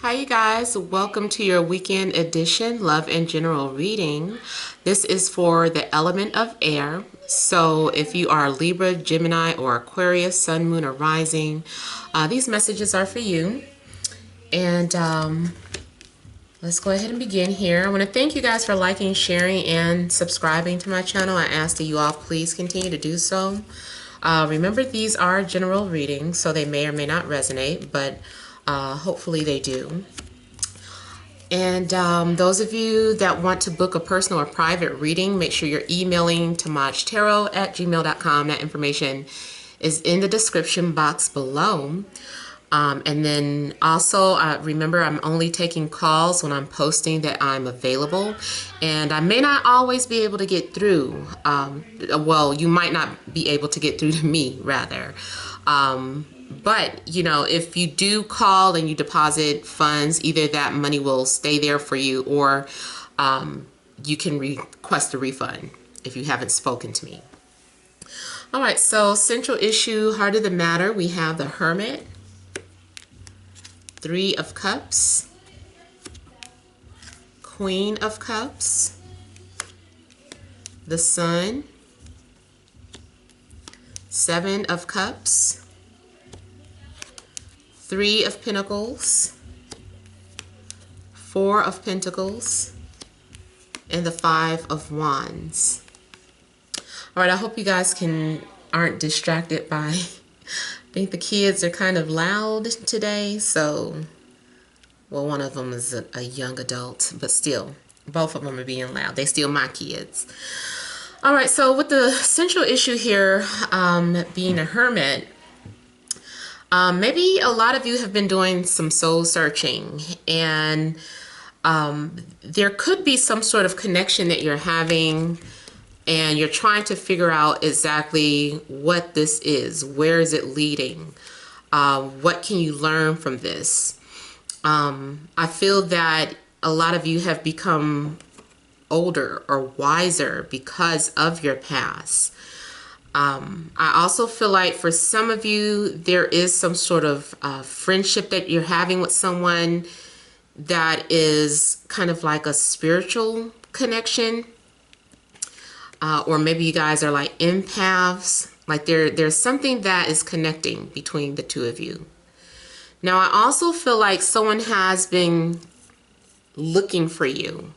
Hi you guys, welcome to your weekend edition love and general reading. This is for the element of air. So if you are Libra, Gemini, or Aquarius, Sun, Moon, or Rising, these messages are for you. And let's go ahead and begin here. I want to thank you guys for liking, sharing, and subscribing to my channel. I ask that you all please continue to do so. Remember, these are general readings, so they may or may not resonate, but hopefully they do. And those of you that want to book a personal or private reading, make sure you're emailing TemajTarot@gmail.com. That information is in the description box below. And then also, remember, I'm only taking calls when I'm posting that I'm available. And I may not always be able to get through. Well, you might not be able to get through to me, rather. But, you know, if you do call and you deposit funds, either that money will stay there for you, or you can request a refund if you haven't spoken to me. All right, so central issue, heart of the matter, we have the Hermit, Three of Cups, Queen of Cups, the Sun, Seven of Cups, Three of Pentacles, Four of Pentacles, and the Five of Wands. All right, I hope you guys aren't distracted by, I think the kids are kind of loud today, so, well, one of them is a young adult, but still, both of them are being loud. They still my kids. All right, so with the central issue here being a hermit, maybe a lot of you have been doing some soul searching, and there could be some sort of connection that you're having, and you're trying to figure out exactly what this is. Where is it leading? What can you learn from this? I feel that a lot of you have become older or wiser because of your past. I also feel like for some of you, there is some sort of friendship that you're having with someone that is kind of like a spiritual connection. Or maybe you guys are like empaths. Like there's something that is connecting between the two of you. Now, I also feel like someone has been looking for you.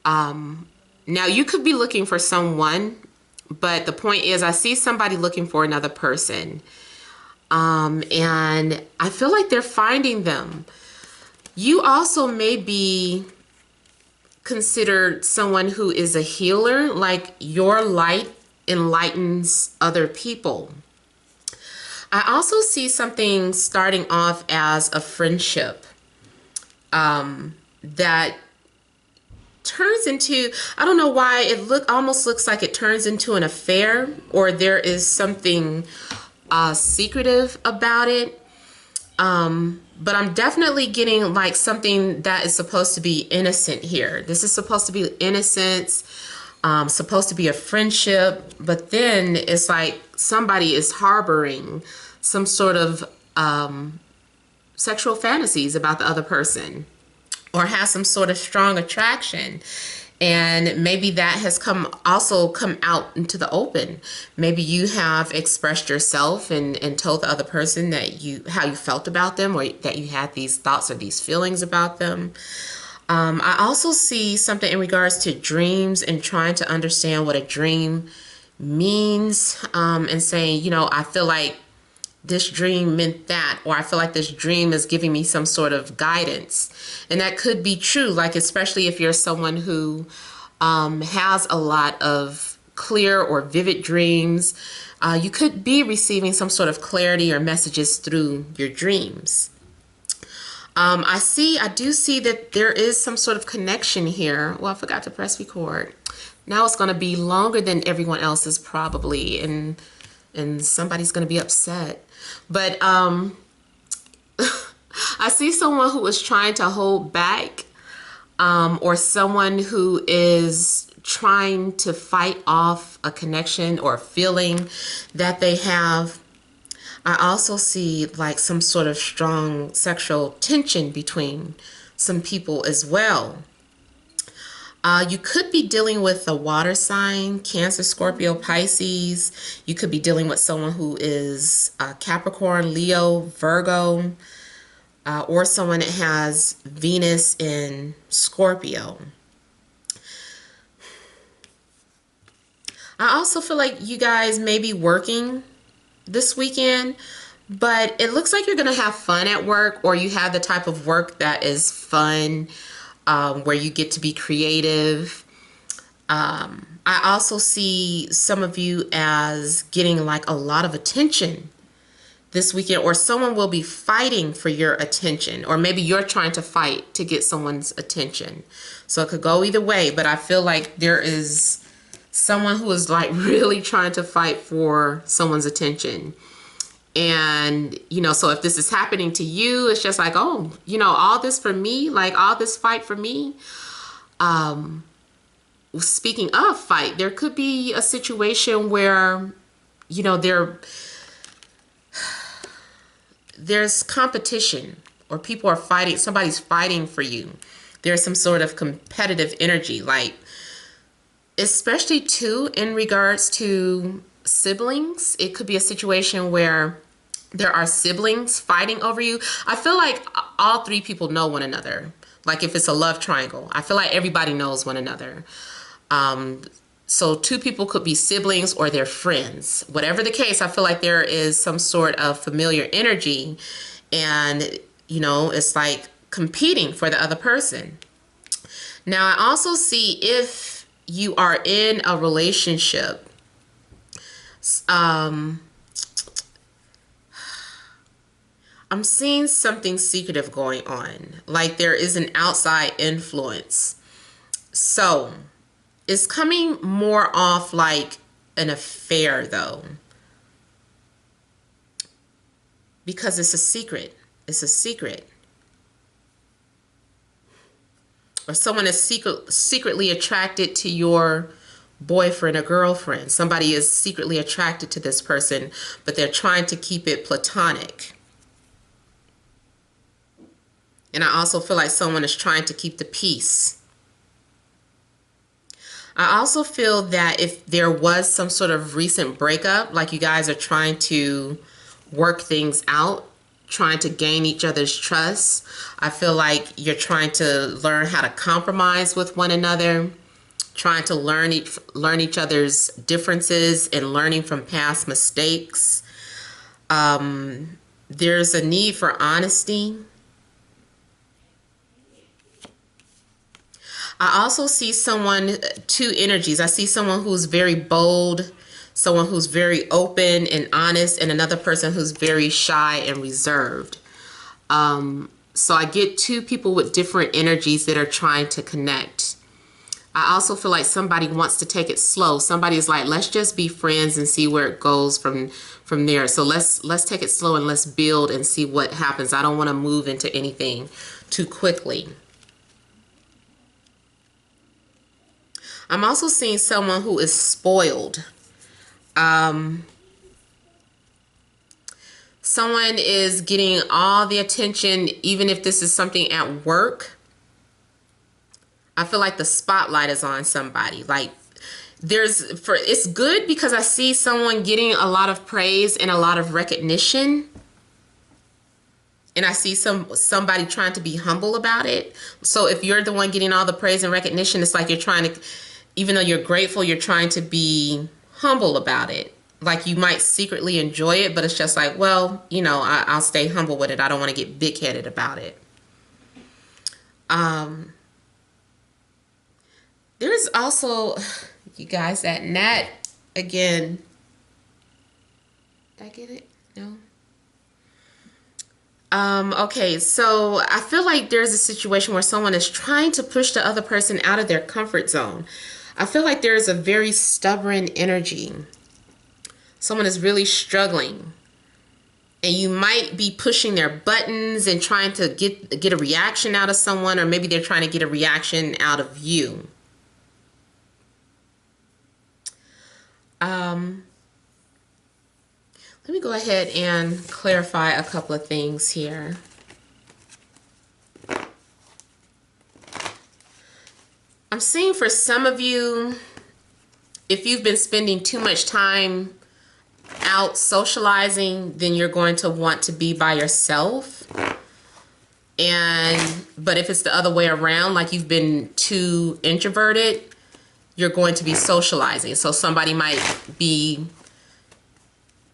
Now, you could be looking for someone, but the point is, I see somebody looking for another person. And I feel like they're finding them. You also may be considered someone who is a healer, like your light enlightens other people. I also see something starting off as a friendship that turns into, I don't know why, almost looks like it turns into an affair, or there is something secretive about it. But I'm definitely getting like something that is supposed to be innocent here. This is supposed to be innocence, supposed to be a friendship, but then it's like somebody is harboring some sort of sexual fantasies about the other person, or has some sort of strong attraction. And maybe that has also come out into the open. Maybe you have expressed yourself and told the other person that how you felt about them, or that you had these thoughts or these feelings about them. I also see something in regards to dreams and trying to understand what a dream means, and saying, you know, I feel like this dream meant that, or I feel like this dream is giving me some sort of guidance. And that could be true, like especially if you're someone who has a lot of clear or vivid dreams. You could be receiving some sort of clarity or messages through your dreams. I do see that there is some sort of connection here. Well, I forgot to press record. Now it's going to be longer than everyone else's probably, and somebody's going to be upset. But I see someone who is trying to hold back, or someone who is trying to fight off a connection or a feeling that they have. I also see like some sort of strong sexual tension between some people as well. You could be dealing with a water sign, Cancer, Scorpio, Pisces. You could be dealing with someone who is Capricorn, Leo, Virgo, or someone that has Venus in Scorpio. I also feel like you guys may be working this weekend, but it looks like you're going to have fun at work, or you have the type of work that is fun, where you get to be creative. I also see some of you as getting like a lot of attention this weekend, or someone will be fighting for your attention, or maybe you're trying to fight to get someone's attention. So it could go either way, but I feel like there is someone who is like really trying to fight for someone's attention. And, you know, so if this is happening to you, it's just like, oh, you know, all this for me, like all this fight for me. Speaking of fight, there could be a situation where, you know, there's competition, or people are fighting, somebody's fighting for you. There's some sort of competitive energy, like, especially too in regards to siblings. It could be a situation where there are siblings fighting over you. I feel like all three people know one another. Like if it's a love triangle, I feel like everybody knows one another. So two people could be siblings or they're friends. Whatever the case, I feel like there is some sort of familiar energy, and, you know, it's like competing for the other person. Now, I also see if you are in a relationship, I'm seeing something secretive going on. Like there is an outside influence. So it's coming more off like an affair though, because it's a secret. It's a secret. Or someone is secretly attracted to your boyfriend or girlfriend. Somebody is secretly attracted to this person, but they're trying to keep it platonic. And I also feel like someone is trying to keep the peace. I also feel that if there was some sort of recent breakup, like you guys are trying to work things out, trying to gain each other's trust, I feel like you're trying to learn how to compromise with one another, trying to learn each other's differences and learning from past mistakes. There's a need for honesty. I also see someone, two energies. I see someone who's very bold, someone who's very open and honest, and another person who's very shy and reserved. So I get two people with different energies that are trying to connect. I also feel like somebody wants to take it slow. Somebody is like, let's just be friends and see where it goes from there. So let's take it slow and let's build and see what happens. I don't want to move into anything too quickly. I'm also seeing someone who is spoiled. Someone is getting all the attention, even if this is something at work. I feel like the spotlight is on somebody. Like it's good because I see someone getting a lot of praise and a lot of recognition. And I see somebody trying to be humble about it. So if you're the one getting all the praise and recognition, it's like you're trying to, even though you're grateful, you're trying to be humble about it. Like you might secretly enjoy it, but it's just like, well, you know, I'll stay humble with it. I don't want to get big-headed about it. There's also, you guys, that Nat, again. Did I get it? No? Okay, so I feel like there's a situation where someone is trying to push the other person out of their comfort zone. I feel like there's a very stubborn energy. Someone is really struggling. And you might be pushing their buttons and trying to get a reaction out of someone, or maybe they're trying to get a reaction out of you. Let Let me go ahead and clarify a couple of things here. I'm seeing for some of you, if you've been spending too much time out socializing, then you're going to want to be by yourself. But if it's the other way around, like you've been too introverted, you're going to be socializing. So somebody might be,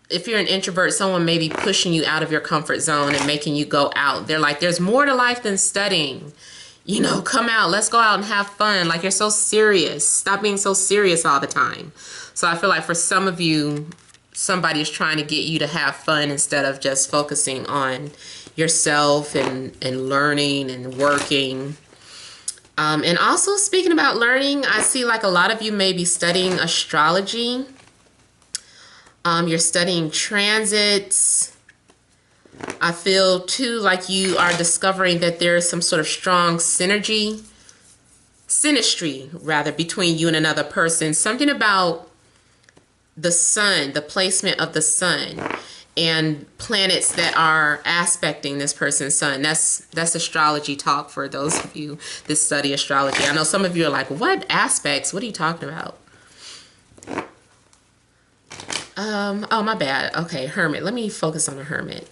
if you're an introvert, someone may be pushing you out of your comfort zone and making you go out. They're like, there's more to life than studying. You know, come out, let's go out and have fun. Like, you're so serious. Stop being so serious all the time. So I feel like for some of you, somebody is trying to get you to have fun instead of just focusing on yourself and learning and working. And also, speaking about learning, I see like a lot of you may be studying astrology. You're studying transits. I feel too like you are discovering that there is some sort of strong synastry rather, between you and another person. Something about the sun, the placement of the sun, and planets that are aspecting this person's sun. That's astrology talk for those of you that study astrology. I know some of you are like, what aspects? What are you talking about? Oh, my bad. Okay, Hermit. Let me focus on the Hermit.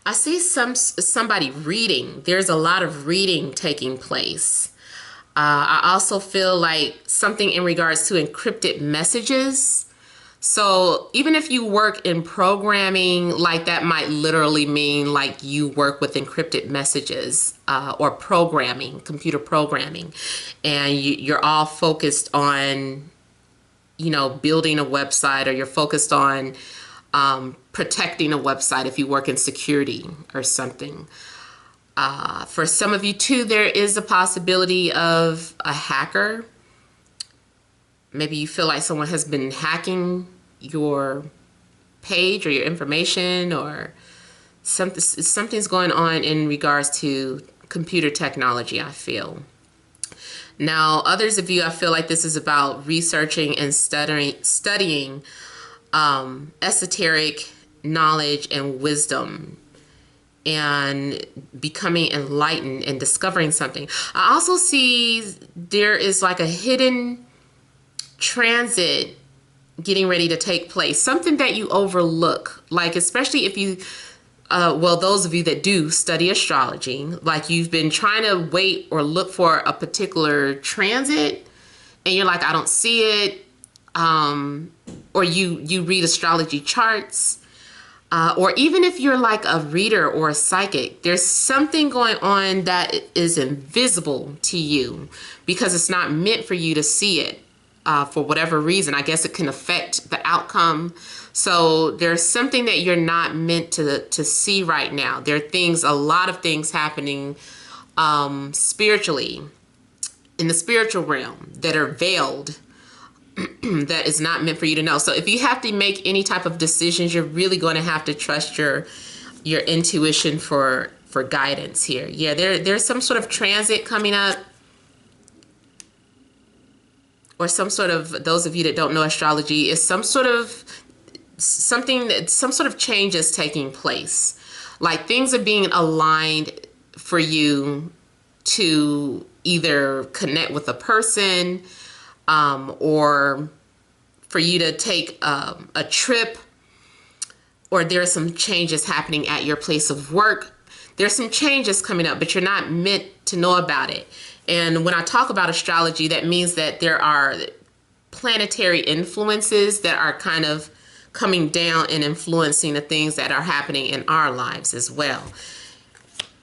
I see somebody reading. There's a lot of reading taking place. I also feel like something in regards to encrypted messages. So even if you work in programming, like that might literally mean like you work with encrypted messages or programming, computer programming, and you're all focused on, you know, building a website, or you're focused on protecting a website if you work in security or something. For some of you too, there is a possibility of a hacker. Maybe you feel like someone has been hacking your page or your information, or something's going on in regards to computer technology, I feel. Now, others of you, I feel like this is about researching and studying esoteric knowledge and wisdom, and becoming enlightened and discovering something. I also see there is like a hidden transit getting ready to take place, something that you overlook, like especially if you well, those of you that do study astrology, like you've been trying to wait or look for a particular transit and you're like, I don't see it. Or you read astrology charts, or even if you're like a reader or a psychic, there's something going on that is invisible to you because it's not meant for you to see it for whatever reason. I guess it can affect the outcome. So there's something that you're not meant to see right now. There are things, a lot of things happening spiritually, in the spiritual realm, that are veiled, that is not meant for you to know. So if you have to make any type of decisions, you're really going to have to trust your intuition for guidance here. Yeah, there's some sort of transit coming up, or some sort of, those of you that don't know astrology, is some sort of change is taking place. Like things are being aligned for you to either connect with a person, or for you to take a trip, or there are some changes happening at your place of work. There's some changes coming up, but you're not meant to know about it. And when I talk about astrology, that means that there are planetary influences that are kind of coming down and influencing the things that are happening in our lives as well.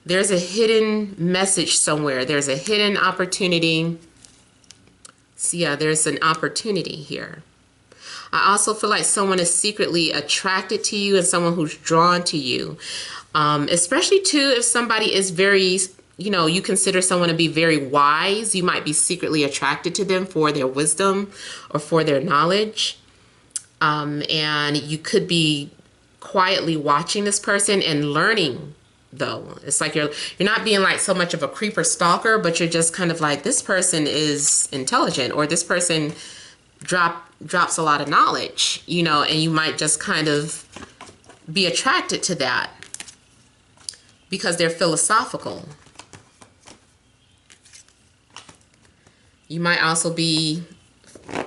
There's a hidden message somewhere. There's a hidden opportunity. So yeah, there's an opportunity here. I also feel like someone is secretly attracted to you and someone who's drawn to you. Especially too, if somebody is very, you know, you consider someone to be very wise, you might be secretly attracted to them for their wisdom or for their knowledge. And you could be quietly watching this person and learning, though. It's like you're not being like so much of a creeper stalker, but you're just kind of like, this person is intelligent, or this person drops a lot of knowledge, you know, and you might just kind of be attracted to that because they're philosophical. You might also be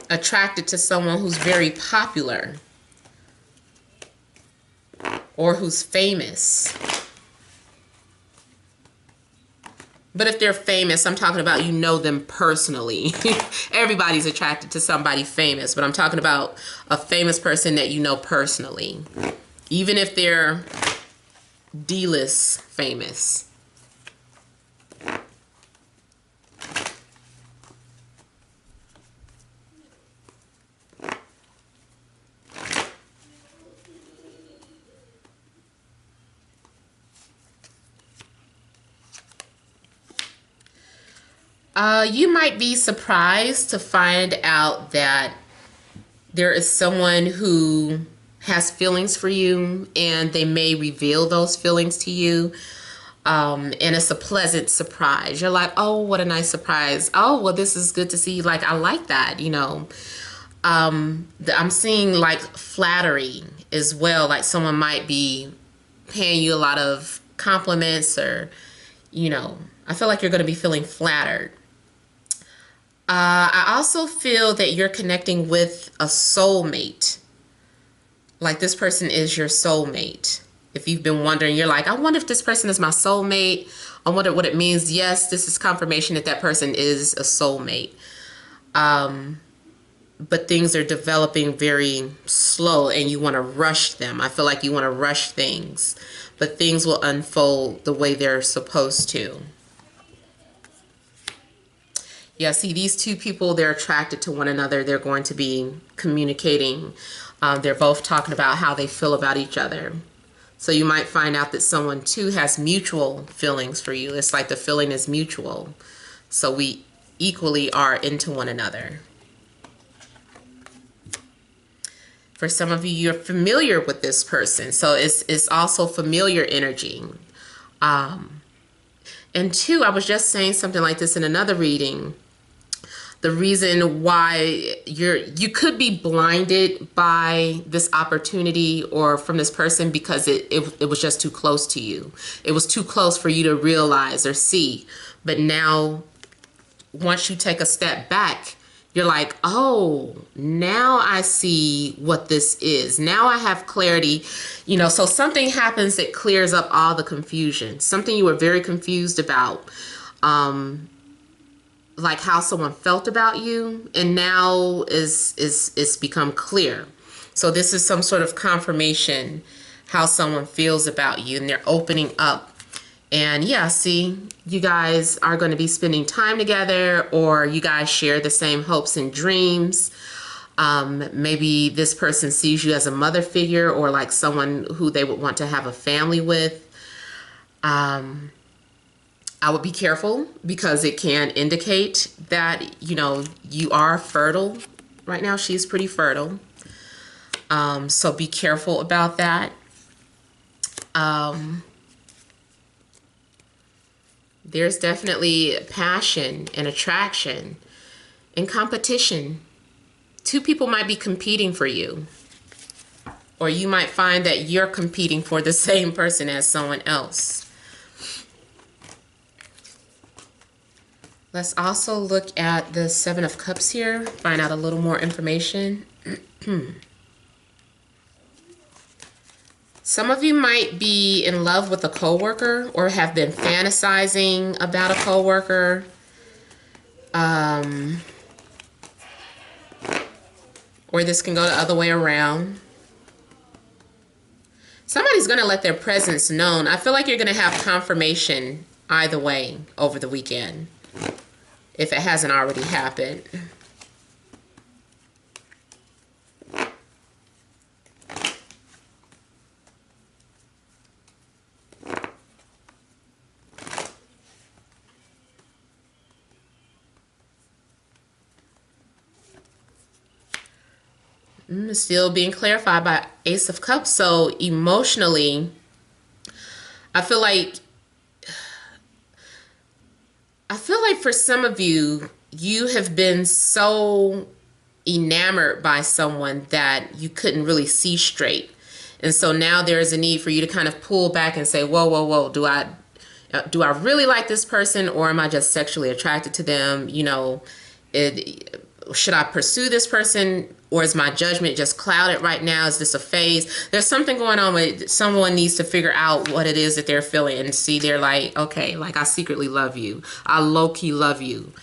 attracted to someone who's very popular or who's famous. But if they're famous, I'm talking about, you know them personally. Everybody's attracted to somebody famous, but I'm talking about a famous person that you know personally. Even if they're D-list famous. You might be surprised to find out that there is someone who has feelings for you, and they may reveal those feelings to you. And it's a pleasant surprise. You're like, oh, what a nice surprise. Oh, well, this is good to see. Like, I like that, you know. I'm seeing like flattery as well. Like someone might be paying you a lot of compliments, or, you know, I feel like you're going to be feeling flattered. I also feel that you're connecting with a soulmate. Like this person is your soulmate. If you've been wondering, you're like, I wonder if this person is my soulmate. I wonder what it means. Yes, this is confirmation that that person is a soulmate. But things are developing very slow and you want to rush them. I feel like you want to rush things, but things will unfold the way they're supposed to. Yeah, see, these two people, they're attracted to one another. They're going to be communicating. They're both talking about how they feel about each other. So you might find out that someone too has mutual feelings for you. It's like the feeling is mutual. So we equally are into one another. For some of you, you're familiar with this person. So it's also familiar energy. And two, I was just saying something like this in another reading. The reason why you could be blinded by this opportunity or from this person because it was just too close to you. It was too close for you to realize or see. But now, once you take a step back, you're like, oh, now I see what this is. Now I have clarity. You know, so something happens that clears up all the confusion. Something you were very confused about. Like how someone felt about you, and now it's become clear. So this is some sort of confirmation how someone feels about you, and they're opening up. And yeah, see, you guys are going to be spending time together, or you guys share the same hopes and dreams. Maybe this person sees you as a mother figure, or like someone who they would want to have a family with. I would be careful because it can indicate that, you know, you are fertile. Right now, she's pretty fertile. So be careful about that. There's definitely passion and attraction and competition. Two people might be competing for you. Or you might find that you're competing for the same person as someone else. Let's also look at the Seven of Cups here, find out a little more information. Some of you might be in love with a coworker or have been fantasizing about a coworker. Or this can go the other way around. Somebody's going to let their presence known. I feel like you're going to have confirmation either way over the weekend, if it hasn't already happened. Still being clarified by Ace of Cups. So emotionally, I feel like for some of you, you have been so enamored by someone that you couldn't really see straight. And so now there is a need for you to kind of pull back and say, whoa, whoa, whoa, do I really like this person, or am I just sexually attracted to them? You know, should I pursue this person, or is my judgment just clouded right now? Is this a phase? There's something going on with someone needs to figure out what it is that they're feeling and see they're like, okay, like I secretly love you. I low-key love you.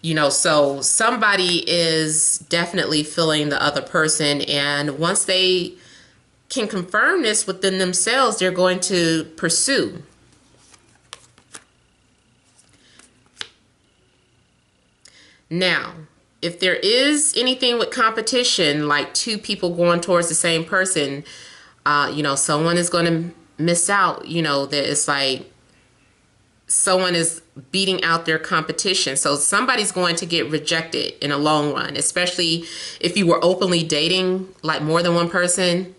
You know, so somebody is definitely feeling the other person, and once they can confirm this within themselves, they're going to pursue. Now, if there is anything with competition, like two people going towards the same person, you know, someone is going to miss out. You know, that it's like someone is beating out their competition. So somebody's going to get rejected in a long run, especially if you were openly dating like more than one person.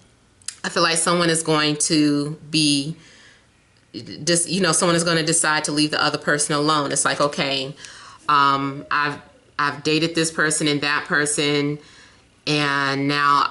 I feel like someone is going to be just, you know, someone is going to decide to leave the other person alone. It's like, okay, I've dated this person and that person, and now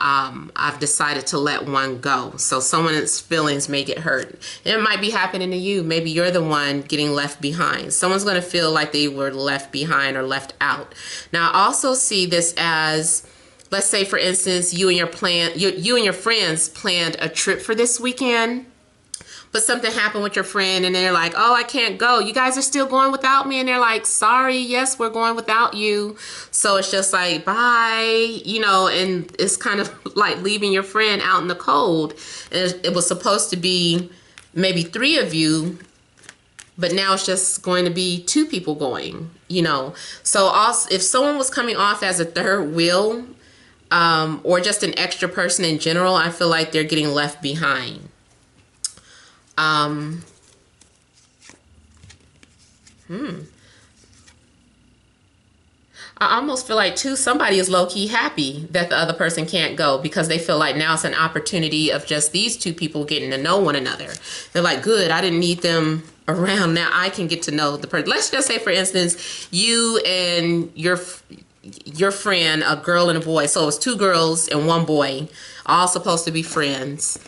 I've decided to let one go. So someone's feelings may get hurt. It might be happening to you. Maybe you're the one getting left behind. Someone's going to feel like they were left behind or left out. Now, I also see this as, let's say, for instance, you and your friends planned a trip for this weekend, but something happened with your friend and they're like, oh, I can't go. You guys are still going without me? And they're like, sorry, yes, we're going without you. So it's just like, bye, you know, and it's kind of like leaving your friend out in the cold. And it was supposed to be maybe 3 of you, but now it's just going to be 2 people going, you know. So also, if someone was coming off as a third wheel, or just an extra person in general, I feel like they're getting left behind. I almost feel like too, somebody is low-key happy that the other person can't go, because they feel like now it's an opportunity of just these 2 people getting to know one another. They're like, good, I didn't need them around. Now I can get to know the person. Let's just say, for instance, you and your friend, a girl and a boy. So it's 2 girls and 1 boy, all supposed to be friends,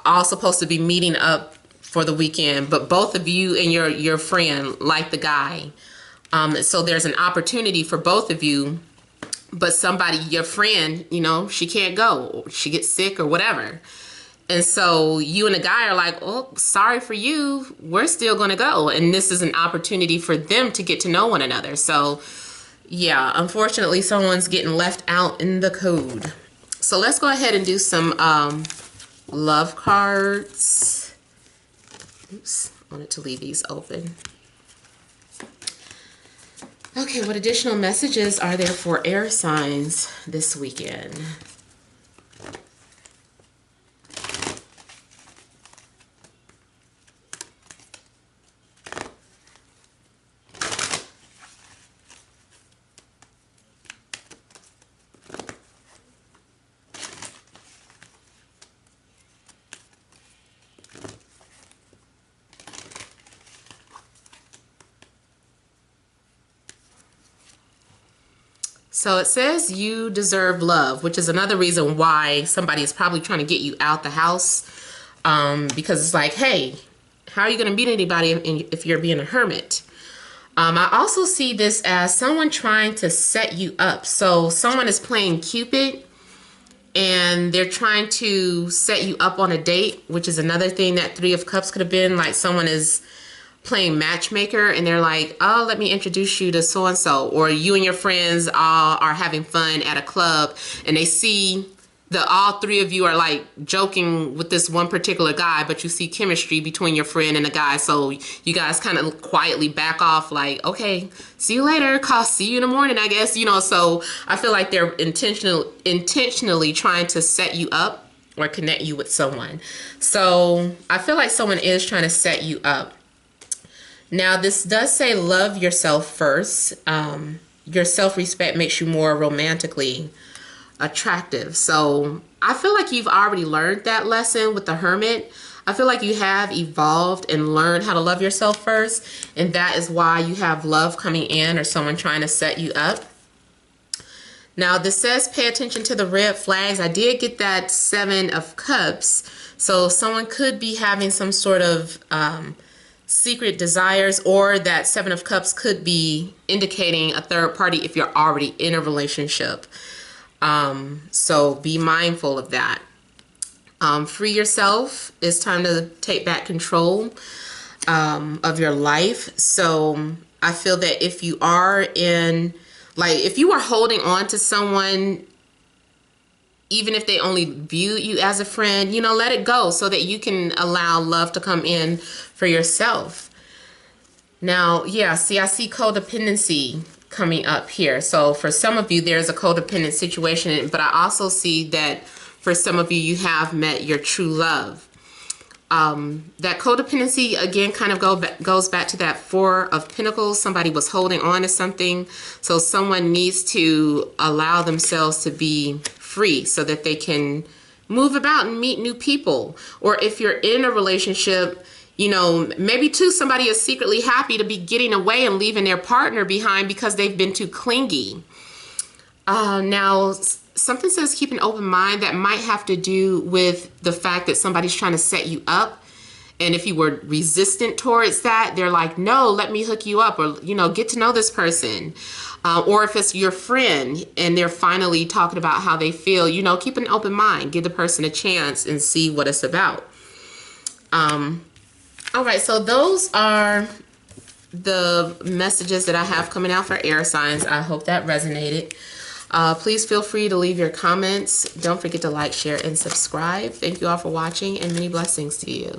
all supposed to be meeting up for the weekend, but both of you and your friend like the guy. So there's an opportunity for both of you, but somebody, your friend, you know, she can't go, or she gets sick or whatever. And so you and the guy are like, oh, sorry for you, we're still going to go. And this is an opportunity for them to get to know one another. So yeah, unfortunately, someone's getting left out in the code. So let's go ahead and do some love cards. Oops, I wanted to leave these open. Okay, what additional messages are there for air signs this weekend? So it says you deserve love, which is another reason why somebody is probably trying to get you out the house, because it's like, hey, how are you going to meet anybody if you're being a hermit? I also see this as someone trying to set you up. So someone is playing Cupid and they're trying to set you up on a date, which is another thing that 3 of Cups could have been. Like someone is playing matchmaker and they're like, oh, let me introduce you to so-and-so. Or you and your friends are having fun at a club and they see all 3 of you are like joking with this one particular guy, but you see chemistry between your friend and the guy. So you guys kind of quietly back off like, okay, see you later. See you in the morning, I guess, you know. So I feel like they're intentionally trying to set you up or connect you with someone. So I feel like someone is trying to set you up. Now, this does say love yourself first. Your self-respect makes you more romantically attractive. So I feel like you've already learned that lesson with the Hermit. I feel like you have evolved and learned how to love yourself first, and that is why you have love coming in or someone trying to set you up. Now this says pay attention to the red flags. I did get that 7 of Cups. So someone could be having some sort of secret desires, or that 7 of Cups could be indicating a third party if you're already in a relationship. So be mindful of that. Free yourself. It's time to take back control of your life. So I feel that if you are in, like, if you are holding on to someone, even if they only view you as a friend, you know, let it go so that you can allow love to come in for yourself. Now, yeah, see, I see codependency coming up here. So for some of you, there's a codependent situation, but I also see that for some of you, you have met your true love. That codependency, again, kind of goes back to that 4 of Pentacles. Somebody was holding on to something. So someone needs to allow themselves to be free so that they can move about and meet new people. Or if you're in a relationship, you know, maybe too, somebody is secretly happy to be getting away and leaving their partner behind because they've been too clingy. Now, something says keep an open mind. That might have to do with the fact that somebody's trying to set you up. And if you were resistant towards that, they're like, no, let me hook you up, or, you know, get to know this person. Or if it's your friend and they're finally talking about how they feel, you know, keep an open mind. Give the person a chance and see what it's about. All right, so those are the messages that I have coming out for air signs. I hope that resonated. Please feel free to leave your comments. Don't forget to like, share, and subscribe. Thank you all for watching, and many blessings to you.